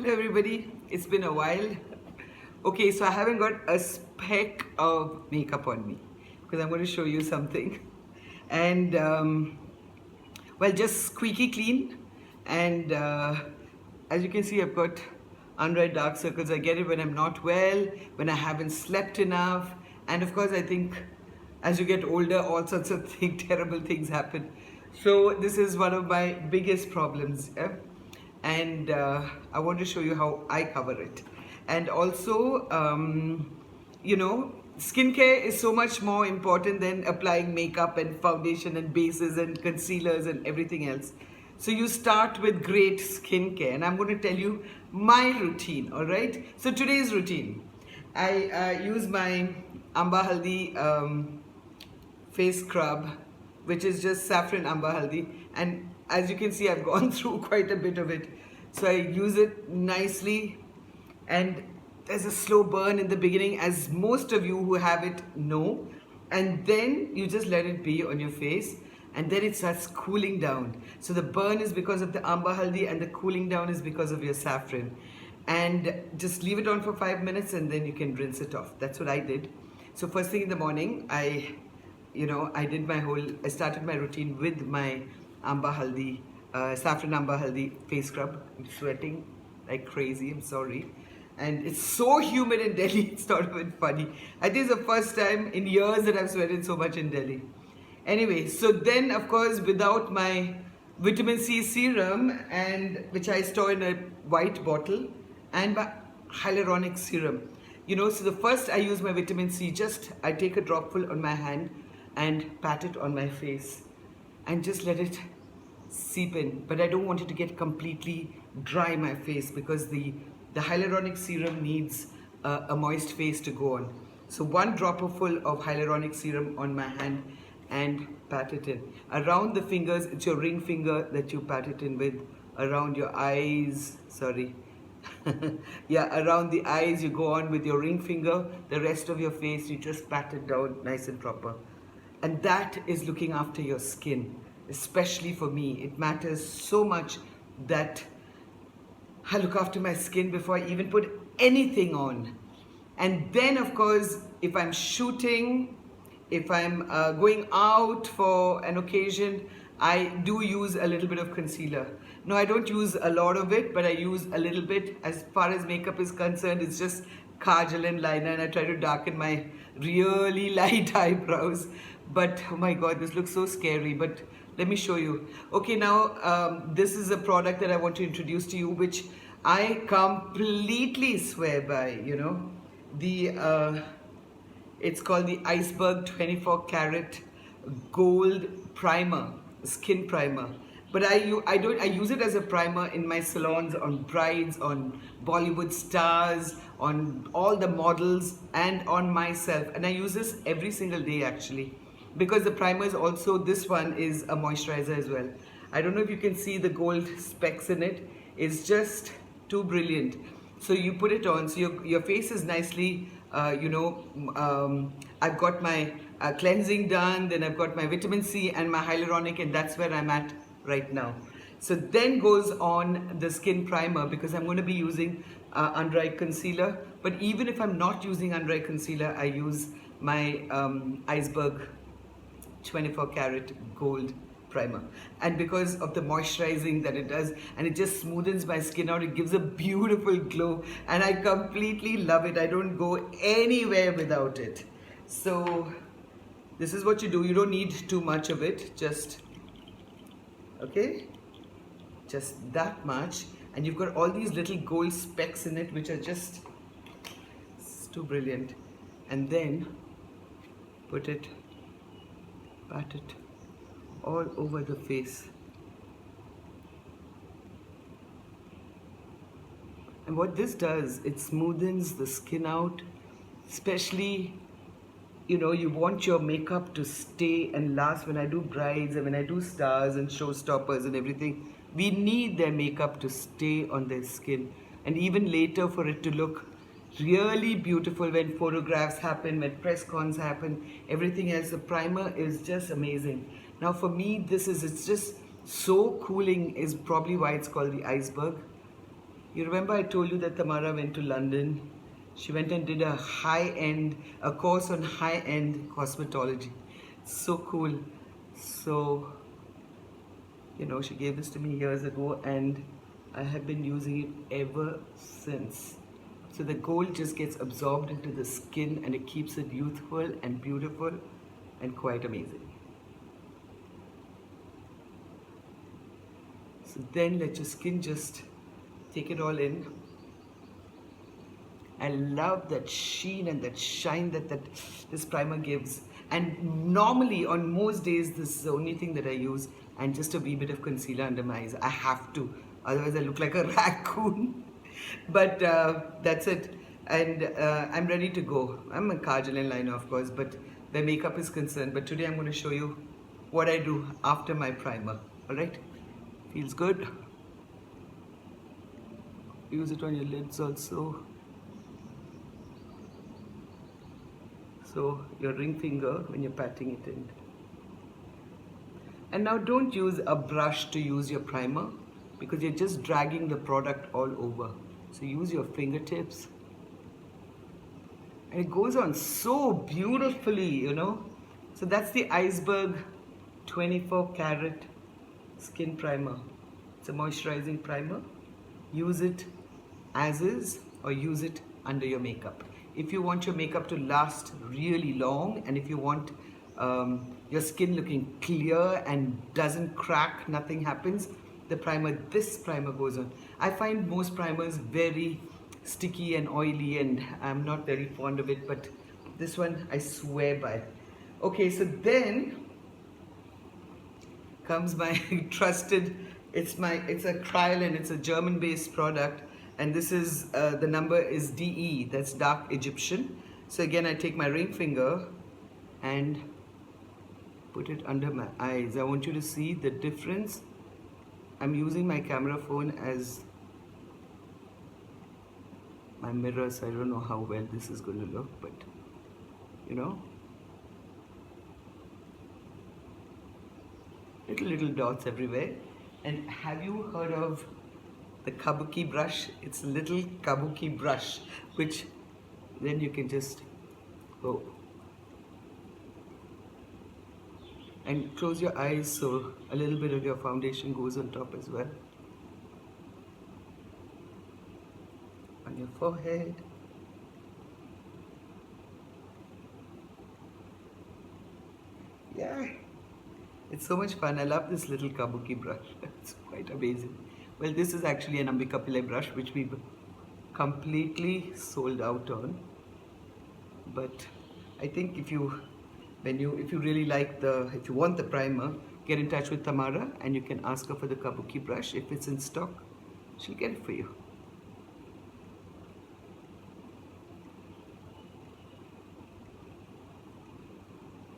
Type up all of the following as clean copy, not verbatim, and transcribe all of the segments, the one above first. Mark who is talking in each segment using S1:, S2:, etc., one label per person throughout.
S1: Hello everybody, it's been a while. Okay, so I haven't got a speck of makeup on me because I'm going to show you something. And well, just squeaky clean. And as you can see, I've got under eye dark circles. I get it when I'm not well, when I haven't slept enough. And of course, I think as you get older, all sorts of terrible things happen. So this is one of my biggest problems. Yeah? And I want to show you how I cover it. And also, skincare is so much more important than applying makeup and foundation and bases and concealers and everything else. So you start with great skincare, and I'm going to tell you my routine, all right? So today's routine, I use my Amba Haldi face scrub, which is just saffron Amba Haldi, and as you can see, I've gone through quite a bit of it. So I use it nicely, and there's a slow burn in the beginning, as most of you who have it know, and then you just let it be on your face, and then it starts cooling down. So the burn is because of the Amba Haldi, and the cooling down is because of your saffron. And just leave it on for 5 minutes, and then you can rinse it off. That's what I did. So first thing in the morning, I started my routine with my Amba Haldi, saffron Amba Haldi face scrub. I'm sweating like crazy, I'm sorry. And it's so humid in Delhi, it's not even funny. I think it's the first time in years that I've sweated so much in Delhi. Anyway, so then of course, without my vitamin C serum, and which I store in a white bottle, and my hyaluronic serum. So the first I use my vitamin C, I take a dropful on my hand and pat it on my face and just let it seep in. But I don't want it to get completely dry my face, because the hyaluronic serum needs a moist face to go on. So one dropper full of hyaluronic serum on my hand and pat it in. Around the fingers, it's your ring finger that you pat it in with. Around your eyes, sorry. Yeah, around the eyes you go on with your ring finger. The rest of your face you just pat it down nice and proper. And that is looking after your skin. Especially for me, it matters so much that I look after my skin before I even put anything on. And then of course, if I'm shooting, if I'm going out for an occasion, I do use a little bit of concealer. No, I don't use a lot of it, but I use a little bit. As far as makeup is concerned, it's just kajal and liner, and I try to darken my really light eyebrows. But oh my god, this looks so scary. But let me show you. Okay, now this is a product that I want to introduce to you, which I completely swear by. It's called the Iceberg 24 karat gold primer, skin primer. But I use it as a primer in my salons, on brides, on Bollywood stars, on all the models, and on myself. And I use this every single day actually, because the primer is also, this one is a moisturizer as well. I don't know if you can see the gold specks in it. It's just too brilliant. So you put it on, so your face is nicely, I've got my cleansing done, then I've got my vitamin C and my hyaluronic, and that's where I'm at right now. So then goes on the skin primer, because I'm going to be using under eye concealer. But even if I'm not using under eye concealer, I use my Iceberg 24 karat gold primer. And because of the moisturizing that it does, and it just smoothens my skin out, it gives a beautiful glow, and I completely love it. I don't go anywhere without it. So this is what you do. You don't need too much of it, just that much, and you've got all these little gold specks in it, which are just too brilliant. And then pat it all over the face. And what this does, it smoothens the skin out, especially, you want your makeup to stay and last. When I do brides and when I do stars and showstoppers and everything, we need their makeup to stay on their skin, and even later for it to look really beautiful when photographs happen, when press cons happen, everything else. The primer is just amazing. Now for me, it's just so cooling, is probably why it's called the Iceberg. You remember I told you that Tamara went to London. She went and did a course on high-end cosmetology. So cool. So, she gave this to me years ago and I have been using it ever since. So the gold just gets absorbed into the skin and it keeps it youthful and beautiful and quite amazing. So then let your skin just take it all in. I love that sheen and that shine that this primer gives. And normally on most days this is the only thing that I use, and just a wee bit of concealer under my eyes. I have to, otherwise I look like a raccoon. But that's it. And I'm ready to go. I'm a kajal and liner of course, but where makeup is concerned. But today I'm going to show you what I do after my primer. Alright? Feels good. Use it on your lids also. So your ring finger when you're patting it in. And now don't use a brush to use your primer because you're just dragging the product all over. So use your fingertips. And it goes on so beautifully, So that's the Iceberg 24 karat skin primer. It's a moisturizing primer. Use it as is or use it under your makeup. If you want your makeup to last really long and if you want your skin looking clear and doesn't crack, nothing happens, this primer goes on. I find most primers very sticky and oily and I'm not very fond of it, but this one I swear by. Okay, so then comes my trusted, it's a Kryolan, it's a German based product. And this is, the number is DE, that's Dark Egyptian. So again, I take my ring finger and put it under my eyes. I want you to see the difference. I'm using my camera phone as my mirror, so I don't know how well this is going to look, but little dots everywhere. And have you heard of the kabuki brush? It's a little kabuki brush, which then you can just go and close your eyes so a little bit of your foundation goes on top as well. On your forehead. Yeah, it's so much fun. I love this little kabuki brush. It's quite amazing. Well, this is actually an Ambika Pillai brush which we've completely sold out on. But I think if you really like if you want the primer, get in touch with Tamara and you can ask her for the kabuki brush. If it's in stock, she'll get it for you.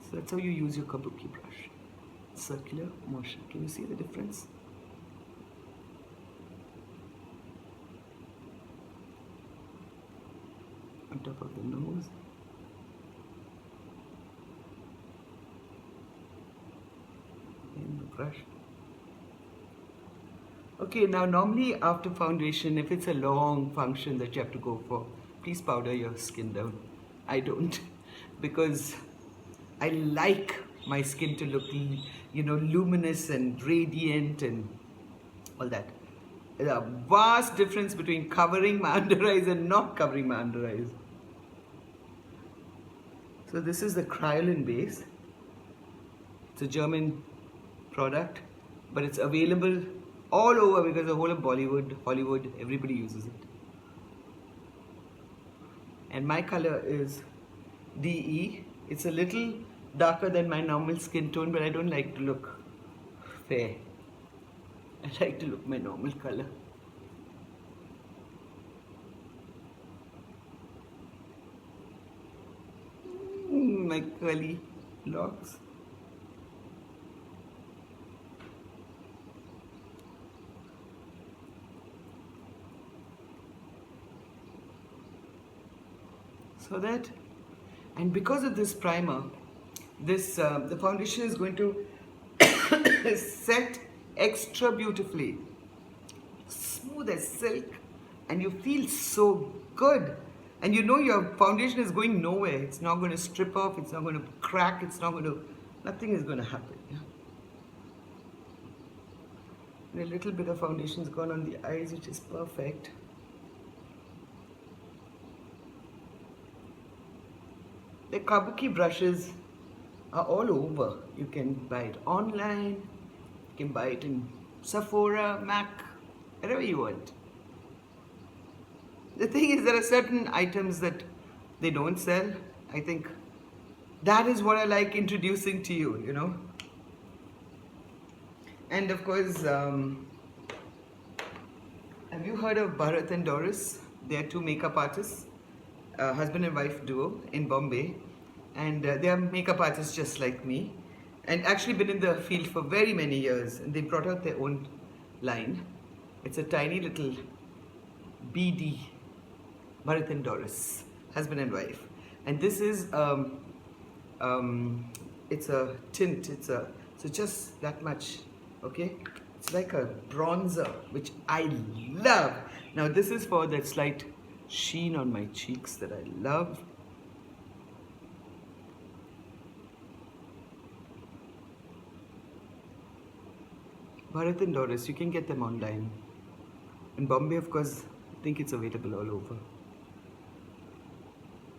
S1: So that's how you use your kabuki brush. Circular motion. Can you see the difference? On top of the nose. And the brush. Okay, now normally after foundation, if it's a long function that you have to go for, please powder your skin down. I don't, because I like my skin to look, luminous and radiant and all that. There's a vast difference between covering my under eyes and not covering my under eyes. So this is the Kryolan base. It's a German product, but it's available all over because the whole of Bollywood, Hollywood, everybody uses it. And my color is DE. It's a little darker than my normal skin tone, but I don't like to look fair. I like to look my normal color. My curly locks. So that, and because of this primer, the foundation is going to set extra beautifully, smooth as silk, and you feel so good. And you know your foundation is going nowhere. It's not going to strip off, it's not going to crack, nothing is going to happen. Yeah? And a little bit of foundation's gone on the eyes, which is perfect. The kabuki brushes are all over. You can buy it online, you can buy it in Sephora, Mac, wherever you want. The thing is, there are certain items that they don't sell. I think that is what I like introducing to you, you know. And of course, have you heard of Bharat and Doris? They are two makeup artists, husband and wife duo in Bombay. And they are makeup artists just like me. And actually been in the field for very many years. And they brought out their own line. It's a tiny little BD, Bharat and Doris, husband and wife. And this is, it's a tint, so just that much, okay? It's like a bronzer, which I love. Now this is for that slight sheen on my cheeks that I love. Bharat and Doris, you can get them online. In Bombay, of course, I think it's available all over.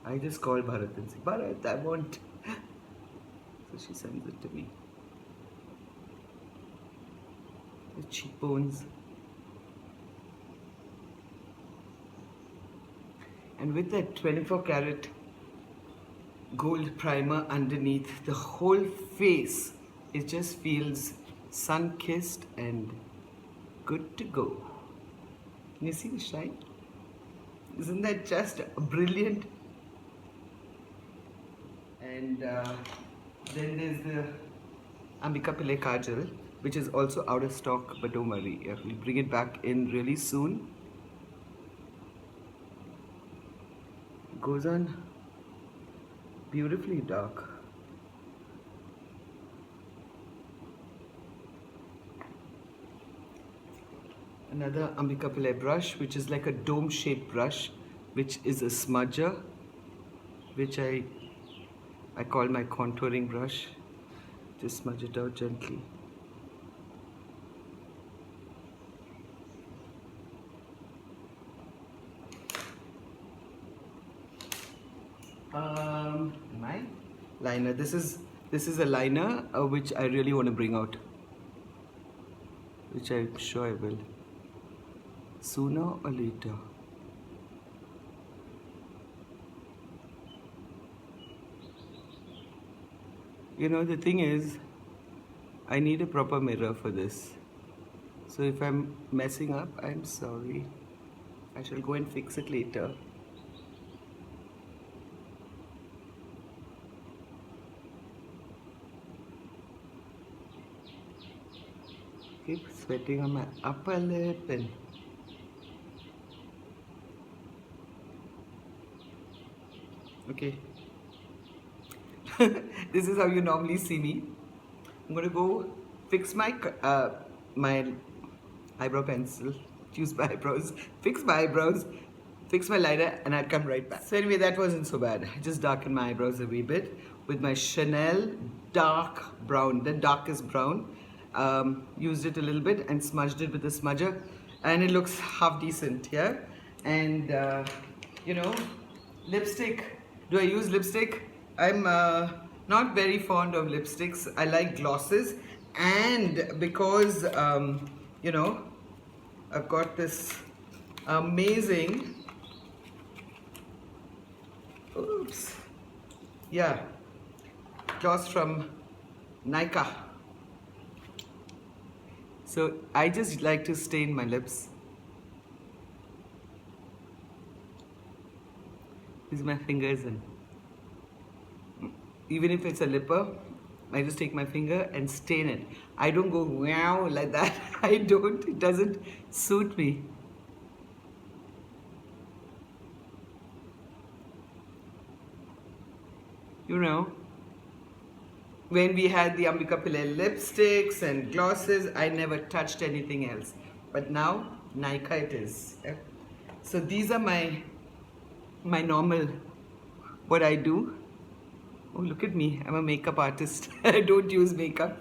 S1: I just call Bharat and say, Bharat, I want. So she sends it to me. The cheekbones. And with that 24 karat gold primer underneath, the whole face, it just feels sun-kissed and good to go. Can you see the shine? Isn't that just brilliant? And then there's the Ambika Pillai Kajal, which is also out of stock, but don't worry, we'll bring it back in really soon. It goes on beautifully dark. Another Ambika Pillai brush, which is like a dome-shaped brush, which is a smudger, which I call my contouring brush. Just smudge it out gently. My liner. This is a liner which I really want to bring out, which I'm sure I will, sooner or later. You know, the thing is, I need a proper mirror for this. So if I'm messing up, I'm sorry. I shall go and fix it later. Keep sweating on my upper lip and okay. This is how you normally see me. I'm going to go fix my my eyebrow pencil, choose my eyebrows, fix my eyebrows, fix my liner, and I'll come right back. So anyway, that wasn't so bad. I just darkened my eyebrows a wee bit with my Chanel dark brown, the darkest brown. Used it a little bit and smudged it with the smudger, and it looks half decent here. And you know, lipstick. Do I use lipstick? I'm not very fond of lipsticks. I like glosses, and because you know, I've got this amazing, oops, yeah, gloss from Nykaa. So I just like to stain my lips. Use my fingers, and even if it's a lipper, I just take my finger and stain it. I don't go wow like that. I don't. It doesn't suit me. You know, when we had the Ambika Pillai lipsticks and glosses, I never touched anything else. But now, Nykaa it is. So these are my normal, what I do. Oh, look at me, I'm a makeup artist. I don't use makeup.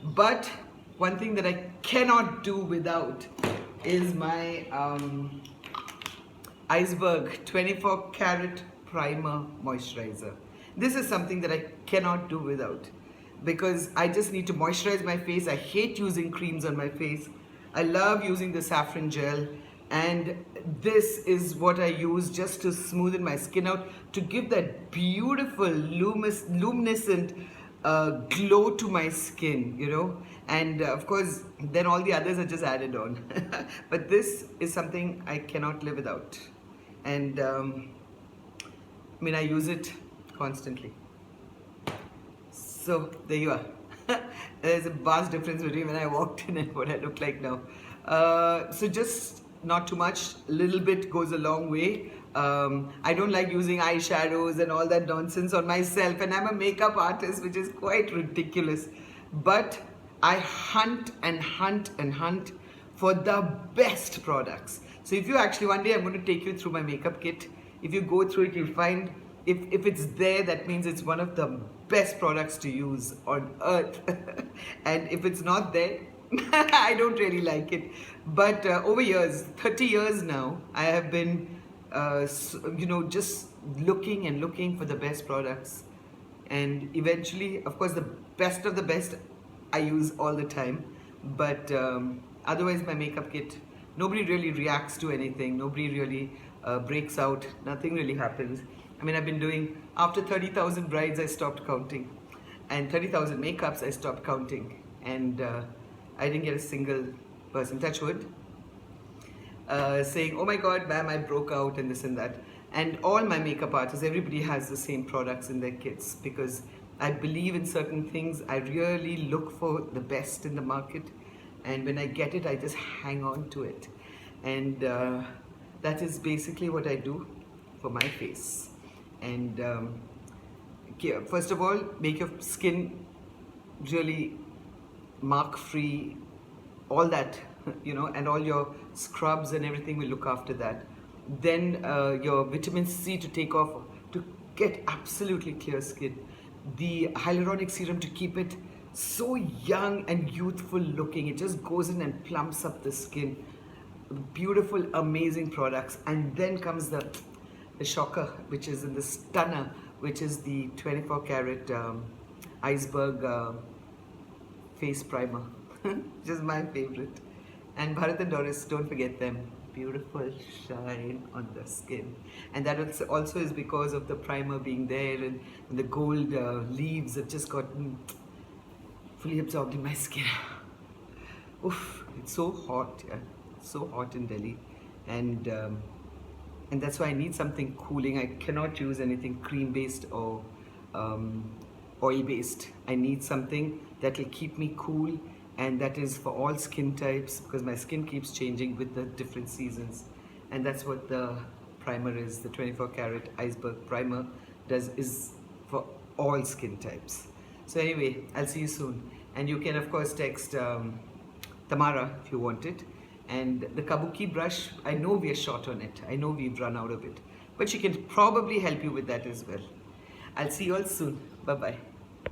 S1: But one thing that I cannot do without is my Iceberg 24 karat primer moisturizer. This is something that I cannot do without because I just need to moisturize my face. I hate using creams on my face. I love using the saffron gel, and this is what I use just to smoothen my skin out, to give that beautiful luminescent glow to my skin, you know. And of course then all the others are just added on. But this is something I cannot live without, and I mean, I use it constantly. So there you are. There's a vast difference between when I walked in and what I look like now. So just not too much, a little bit goes a long way. I don't like using eyeshadows and all that nonsense on myself, and I'm a makeup artist, which is quite ridiculous. But I hunt and hunt and hunt for the best products. So if you actually, one day I'm going to take you through my makeup kit. If you go through it, you'll find if it's there, that means it's one of the best products to use on earth. And if it's not there, I don't really like it. But over years, 30 years now, I have been, you know, just looking and looking for the best products. And eventually, of course, the best of the best I use all the time. But otherwise, my makeup kit, nobody really reacts to anything. Nobody really breaks out. Nothing really happens. I mean, I've been doing, after 30,000 brides, I stopped counting. And 30,000 makeups, I stopped counting. And I didn't get a single person, touch wood, saying, oh my God, ma'am, I broke out and this and that. And all my makeup artists, everybody has the same products in their kits, because I believe in certain things. I really look for the best in the market. And when I get it, I just hang on to it. And that is basically what I do for my face. And first of all, make your skin really mark-free, all that, you know, and all your scrubs and everything will look after that. Then your vitamin C to take off, to get absolutely clear skin. The hyaluronic serum to keep it so young and youthful looking. It just goes in and plumps up the skin. Beautiful, amazing products. And then comes the shocker, which is in the stunner, which is the 24 karat Iceberg face primer, which is my favorite. And Bharat and Doris, don't forget them. Beautiful shine on the skin. And that also is because of the primer being there, and the gold leaves have just gotten fully absorbed in my skin. Oof, it's so hot, yeah. It's so hot in Delhi. And that's why I need something cooling. I cannot use anything cream-based or oil-based. I need something that will keep me cool, and that is for all skin types, because my skin keeps changing with the different seasons. And that's what the primer is. The 24 karat Iceberg primer is for all skin types. So anyway, I'll see you soon. And you can of course text Tamara if you want it. And the kabuki brush, I know we are short on it. I know we've run out of it. But she can probably help you with that as well. I'll see you all soon. Bye-bye.